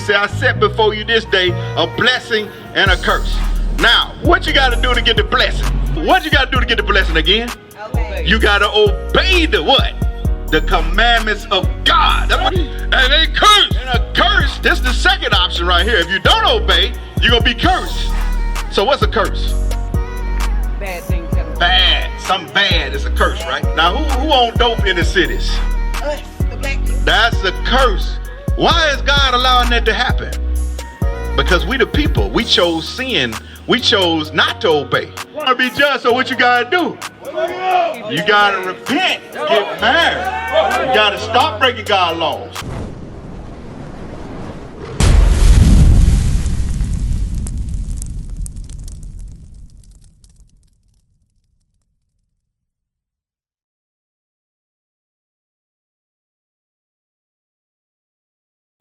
said, I set before you this day a blessing and a curse. Now, what you got to do to get the blessing? What you got to do to get the blessing again? Okay. You got to obey the what? The commandments of God. That's what, and a curse. And a curse, this is the second option right here. If you don't obey, you're going to be cursed. So what's a curse? Bad things happen. Bad. Something bad is a curse, right? Now, who on dope in the cities? Us, the black people. That's a curse. Why is God allowing that to happen? Because we the people, we chose sin. We chose not to obey. You want to be just, so what you got to do? You got to repent, get married. You got to stop breaking God's laws.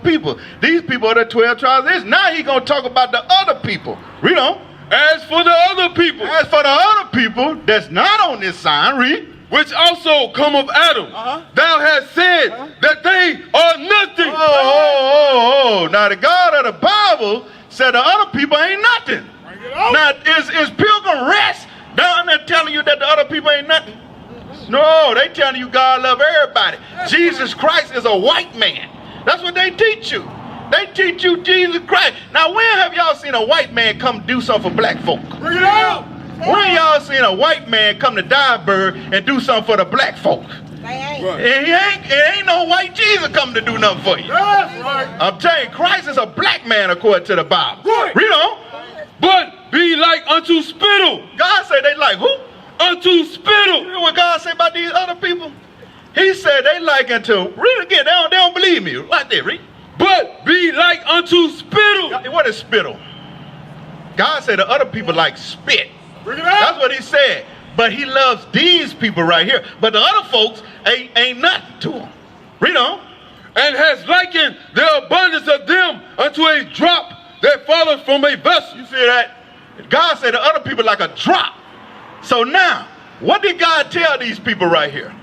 People, these people are the 12 tribes. Now he's going to talk about the other people. Read on. As for the other people, That's not on this sign, read. which also come of Adam, thou hast said that they are nothing. Oh. Now the God of the Bible said the other people ain't nothing. Now is Pilgrim Rest down there telling you that the other people ain't nothing? No, they telling you God love everybody. Jesus Christ is a white man. That's what they teach you. They teach you Jesus Christ. Now, when have y'all seen a white man come do something for black folk? Bring it out. When y'all seen a white man come to Dyersburg and do something for the black folk? They ain't. Right. And it ain't no white Jesus coming to do nothing for you. That's right. I'm telling you, Christ is a black man according to the Bible. Right. Read on. But be like unto spittle. God said they like who? Unto spittle. You know what God said about these other people? He said they like unto, read it again, they don't believe me. Like that, read. But be like unto spittle. What is spittle? God said the other people like spit. Bring it That's out. what he said. But he loves these people right here. But the other folks ain't nothing to him. Read on. And has likened the abundance of them unto a drop that falleth from a vessel. You see that? God said the other people like a drop. So now, what did God tell these people right here?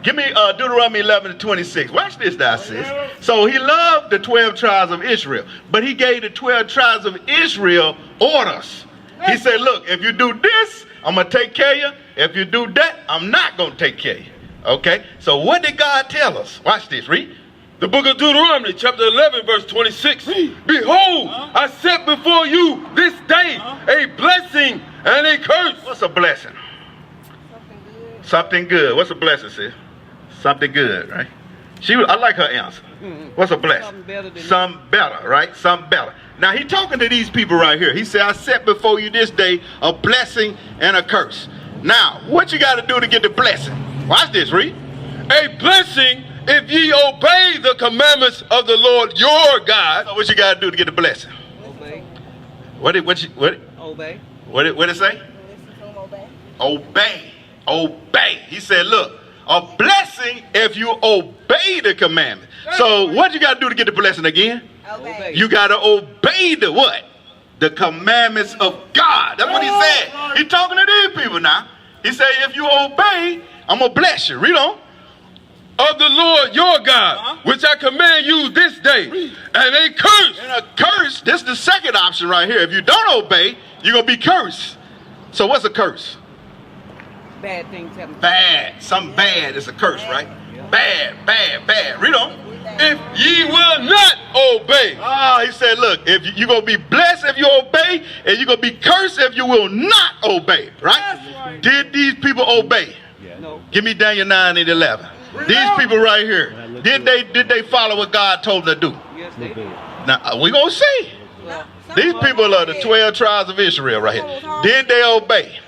Give me Deuteronomy 11:26. Watch this, thou sis. So he loved the 12 tribes of Israel, but he gave the 12 tribes of Israel orders. He said, look, if you do this, I'm going to take care of you. If you do that, I'm not going to take care of you. Okay? So what did God tell us? Watch this, read. The book of Deuteronomy, chapter 11, verse 26. Behold, I set before you this day a blessing and a curse. What's a blessing? Something good. Something good. What's a blessing, sis? Something good, right? I like her answer. What's a blessing? Something better than Something better, right? Something better. Now he talking to these people right here. He said, I set before you this day a blessing and a curse. Now, what you got to do to get the blessing? Watch this, read. A blessing if ye obey the commandments of the Lord your God. So what you got to do to get the blessing? obey. What it Obey. say? Listen to him, obey. Obey. Obey. He said, look, a blessing if you obey the commandment. So what you got to do to get the blessing again? Obey. You got to obey the what? The commandments of God. That's what he said. He's talking to these people now. He said, if you obey, I'm going to bless you. Read on. Of the Lord your God, which I command you this day, and a curse. And a curse, this is the second option right here. If you don't obey, you're going to be cursed. So what's a curse? Bad things happen. Bad. Something bad is a curse, right? Bad. Read on. If ye will not obey. He said, look, if you're going to be blessed if you obey, and you're going to be cursed if you will not obey, right? Did these people obey? No. Give me Daniel 9:11. These people right here, did they follow what God told them to do? Yes, they did. Now, we're going to see. Well, These people are the 12 tribes of Israel right here. Did they obey?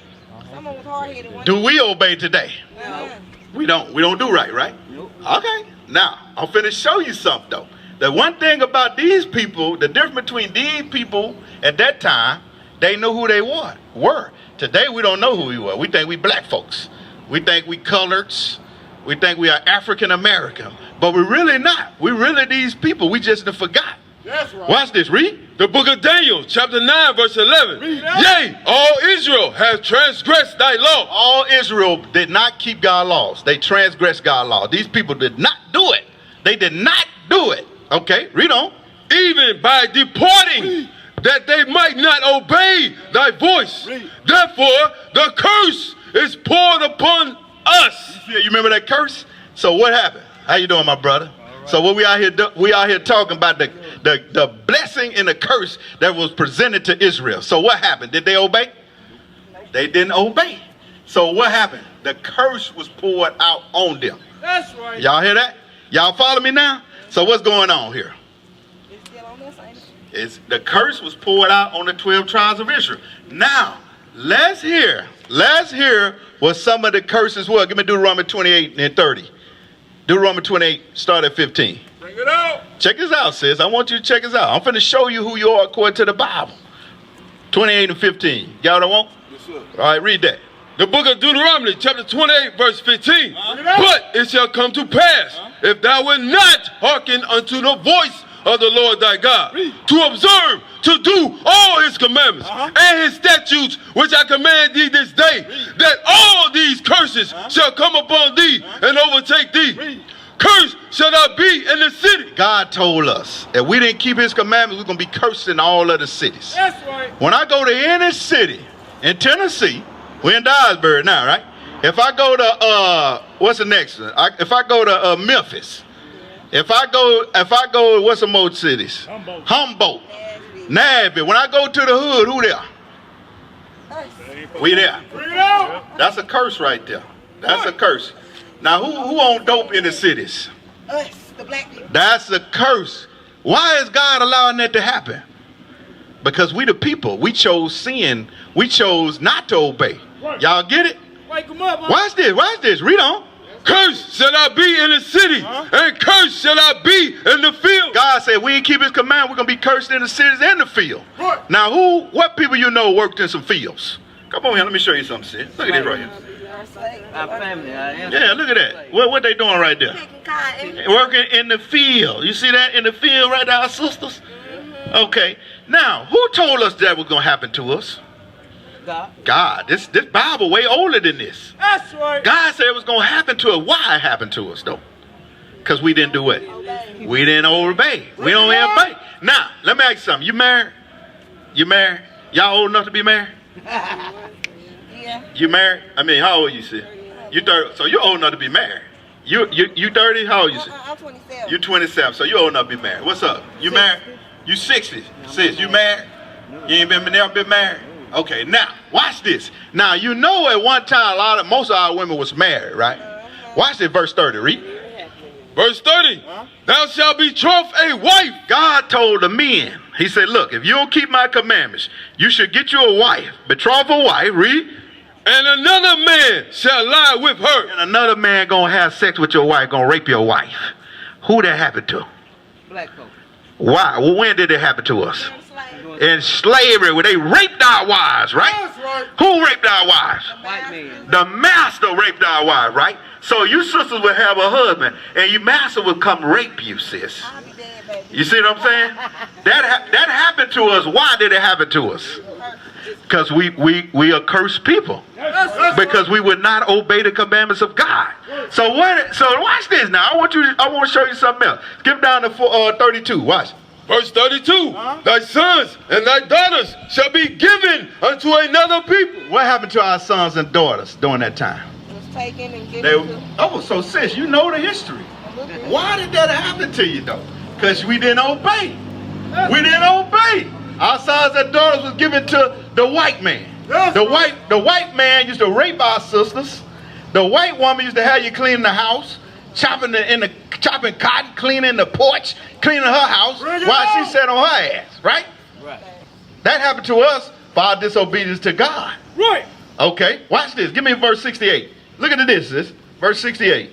Someone was hard-headed. Do we obey today? No. We don't do right? Nope. Okay. Now, I'm finna show you something, though. The one thing about these people, the difference between these people at that time, they knew who they were. Today, we don't know who we were. We think we black folks. We think we coloreds. We think we are African American. But we're really not. We're really these people. We just forgot. That's right. Watch this. Read. The book of Daniel, chapter 9, verse 11. Yea, all Israel has transgressed thy law. All Israel did not keep God's laws. They transgressed God's law. These people did not do it. They did not do it. Okay, read on. even by departing, that they might not obey thy voice. Therefore, the curse is poured upon us. You remember that curse? So what happened? How you doing, my brother? So what we out here talking about the blessing and the curse that was presented to Israel. So what happened? Did they obey? They didn't obey. So what happened? The curse was poured out on them. That's right. Y'all hear that? Y'all follow me now? So what's going on here? It's still on this, ain't it? It's the curse was poured out on the 12 tribes of Israel. Now, let's hear what some of the curses were. Give me Deuteronomy 28 and 30. Deuteronomy 28, start at 15. Bring it out. Check this out, sis. I want you to check this out. I'm finna show you who you are according to the Bible. 28 and 15. Y'all don't want? Yes, sir. All right, read that. The book of Deuteronomy, chapter 28, verse 15. But it shall come to pass, if thou wilt not hearken unto the voice of the Lord thy God, to observe, to do all his commandments and his statutes, which I command thee this day, that all these curses shall come upon thee and overtake thee. Cursed shall thou be in the city. God told us if we didn't keep his commandments, we're going to be cursed in all other cities. That's right. When I go to any city in Tennessee, we're in Dyersburg now, right? If I go to, what's the next one? If I go to Memphis, if I go, what's some more cities? Humboldt. Nashville. When I go to the hood, who there? We there. That's a curse right there. That's a curse. Now, who on dope in the cities? Us, the black people. That's a curse. Why is God allowing that to happen? Because we the people. We chose sin. We chose not to obey. Y'all get it? Wake them up, huh? Watch this. Watch this. Read on. Cursed shall I be in the city, and cursed shall I be in the field. God said we ain't keep his command. We're going to be cursed in the cities and the field. Right. Now, what people you know worked in some fields? Come on here. Let me show you something, sis. Look at this right here. Our family, our ancestors. Yeah, look at that. What they doing right there? Working in the field. You see that in the field right there, our sisters? Okay. Now, who told us that was going to happen to us? God. This Bible way older than this. That's right. God said it was going to happen to us. Why it happened to us, though? Because we didn't do it. We didn't obey. We don't obey. Now, let me ask you something. You married? You married? Y'all old enough to be married? Yeah. You married? I mean, how old you, sis? You 30. So you're old enough to be married. You 30? How old you, sis? I'm 27. You 27. So you're old enough to be married. What's up? You married? You 60. Sis, you married? You ain't never been married? Okay, now, watch this. Now, you know at one time, most of our women was married, right? Watch this, verse 30, read. Verse 30, thou shalt betroth a wife. God told the men, he said, look, if you don't keep my commandments, you should get you a wife. Betroth a wife, read. And another man shall lie with her. And another man gonna have sex with your wife, gonna rape your wife. Who that happened to? Black folks. Why? Well, when did it happen to us? In slavery, where they raped our wives, right? That's right. Who raped our wives? White man. The master raped our wives, right? So you sisters would have a husband, and your master would come rape you, sis. I'll be dead, baby. You see what I'm saying? That happened to us. Why did it happen to us? Because we are cursed people. Because we would not obey the commandments of God. So watch this now. I want to show you something else. Skip down to 32. Watch. Verse 32, thy sons and thy daughters shall be given unto another people. What happened to our sons and daughters during that time? It was taken and given to. So sis, you know the history. Why did that happen to you though? Because we didn't obey. We didn't obey. Our sons and daughters was given to the white man. The white man used to rape our sisters. The white woman used to have you clean the house, chopping cotton, cleaning the porch, cleaning her house while she sat on her ass, right? Right. That happened to us for our disobedience to God. Right. Okay, watch this. Give me verse 68. Look at this, sis. Verse 68.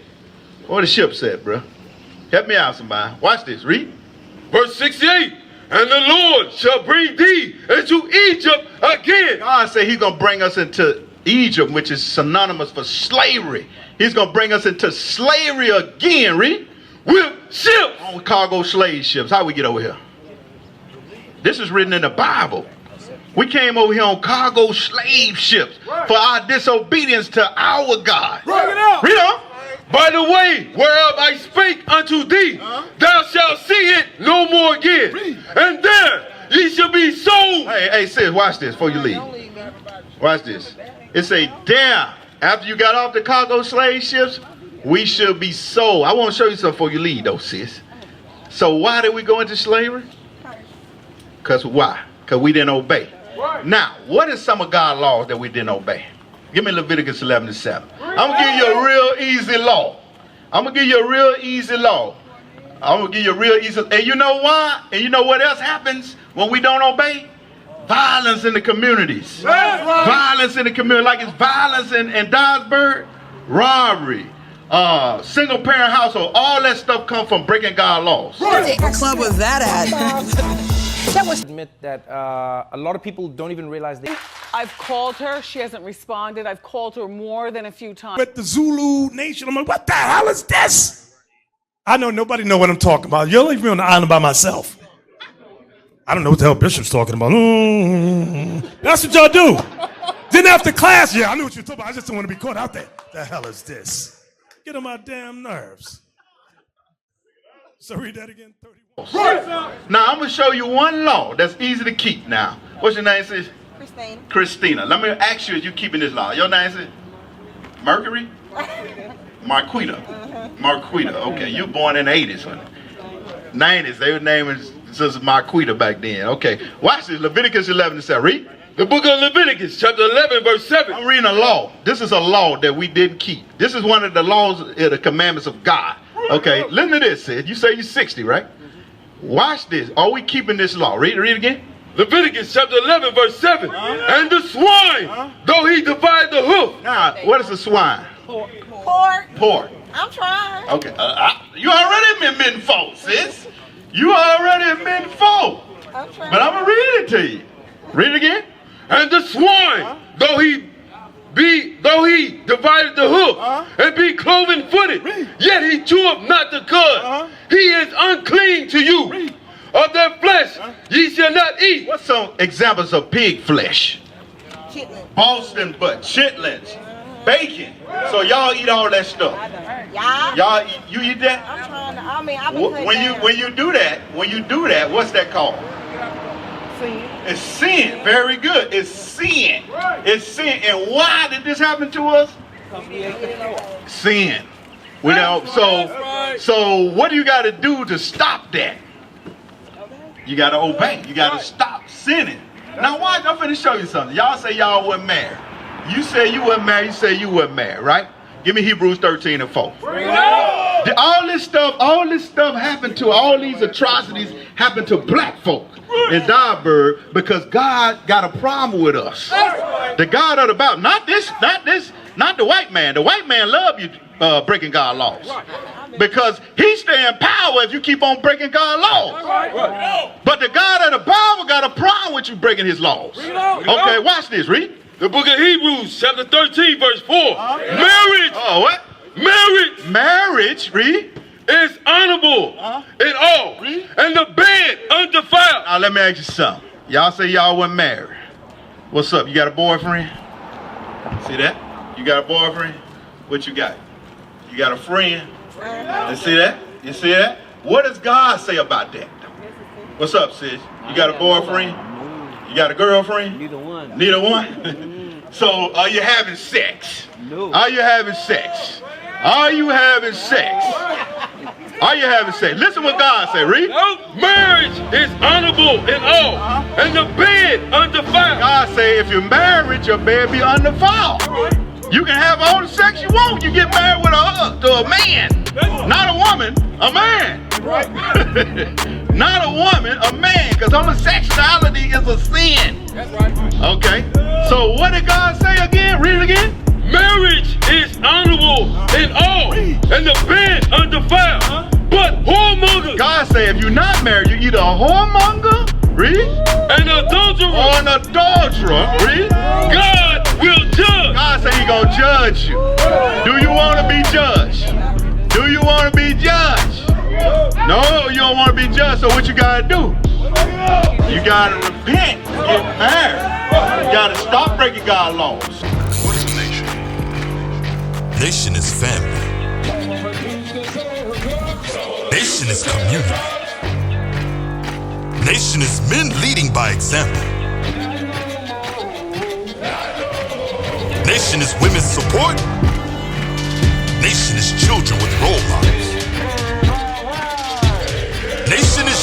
What the ship said, bro. Help me out, somebody. Watch this. Read. Verse 68, and the Lord shall bring thee into Egypt again. God said he's going to bring us into Egypt, which is synonymous for slavery. He's going to bring us into slavery again. Read. With ships. On cargo slave ships. How we get over here? This is written in the Bible. We came over here on cargo slave ships for our disobedience to our God. Bring it out. Read on. By the way, whereof I spake unto thee, thou shalt see it no more again. And there ye shall be sold. Hey, sis, watch this before you leave. Watch this. It say, there, after you got off the cargo slave ships, we should be sold. I want to show you something before you leave, though, sis. So why did we go into slavery? Because why? Because we didn't obey. Now, what is some of God's laws that we didn't obey? Give me Leviticus 11:7. I'm going to give you a real easy law. I'm going to give you a real easy law. I'm going to give you a real easy. And you know why? And you know what else happens when we don't obey? Violence in the communities. Violence in the community. Like it's violence in Dyersburg. Robbery. Single parent household. All that stuff comes from breaking God's laws. What club was that at? That was admit that a lot of people don't even realize they. I've called her. She hasn't responded. I've called her more than a few times. With the Zulu Nation, I'm like, what the hell is this? I know nobody know what I'm talking about. You'll leave me on the island by myself. I don't know what the hell Bishop's talking about. That's what y'all do. Then after class, yeah, I knew what you were talking about. I just don't want to be caught out there. The hell is this? Get on my damn nerves. So read that again, 31. Now, I'm going to show you one law that's easy to keep now. What's your name, sis? Christine. Christina. Let me ask you, is you keeping this law? Your name is Mercury? Marquita. Marquita. Okay, you born in the 80s, honey. 90s. Their name is just Marquita back then. Okay, watch this. Leviticus 11:7. Read. The book of Leviticus, chapter 11, verse 7. I'm reading a law. This is a law that we didn't keep. This is one of the laws, the commandments of God. Okay, listen to this, sis. You say you're 60, right? Watch this. Are we keeping this law? Read it again. Leviticus chapter 11, verse 7. And the swine, though he divide the hoof. Now, what is a swine? Pork. Pork. I'm trying. Okay. You already admitting fault, sis. You already admitting fault. I'm trying. But I'm going to read it to you. Read it again. And the swine, though he divided the hoof and be cloven footed, yet he cheweth not the cud. He is unclean to you. Of their flesh ye shall not eat. What's some examples of pig flesh? Chitlin. Boston butt, chitlins, bacon. So y'all eat all that stuff. Y'all? You eat that? I'm trying to, I've been cutting down. When you do that, what's that called? Sin. It's sin. Very good. It's sin. It's sin. And why did this happen to us? Sin. So what do you got to do to stop that? You got to obey. You got to stop sinning. Now watch, I'm finna show you something. Y'all say y'all wasn't married. You say you wasn't married. You say you wasn't married, right? Give me Hebrews 13:4. All this stuff happened to, all these atrocities happened to black folk in Dyersburg because God got a problem with us. The God of the Bible, not the white man. The white man love you breaking God's laws. Because he stay in power if you keep on breaking God's laws. But the God of the Bible got a problem with you breaking his laws. Okay, watch this, read. The book of Hebrews, chapter 13, verse 4. Marriage. Oh, what? Marriage, read. Is honorable in all, and the bed undefiled. Now let me ask you something. Y'all say y'all wasn't married. What's up? You got a boyfriend? See that? You got a boyfriend? What you got? You got a friend? You see that? You see that? What does God say about that? What's up, sis? You got a boyfriend? You got a girlfriend? Neither one. Neither one? So are you having sex? No. Are you having sex? Are you having sex? Are you having sex? Listen what God say, read. Marriage is honorable in all, and the bed undefiled. God say if you're married, your bed be undefiled. You can have all the sex you want. You get married with to a man. Not a woman, a man. Not a woman, a man. Because homosexuality is a sin. That's right. Okay. So what did God say again? Read it again. Marriage is honorable in all, and the bed undefiled. But whoremongers. God say if you're not married, you're either a whoremonger, read, an adulterer, or an adulterer, read. God will judge. God say he gonna judge you. Do you want to be judged? Do you want to be judged? No, you don't want to be judged. So what you gotta do? You gotta repent, get married. You gotta stop breaking God's laws. What is nation? Nation is family. Nation is community. Nation is men leading by example. Nation is women's support. Nation is children with role models. Nation is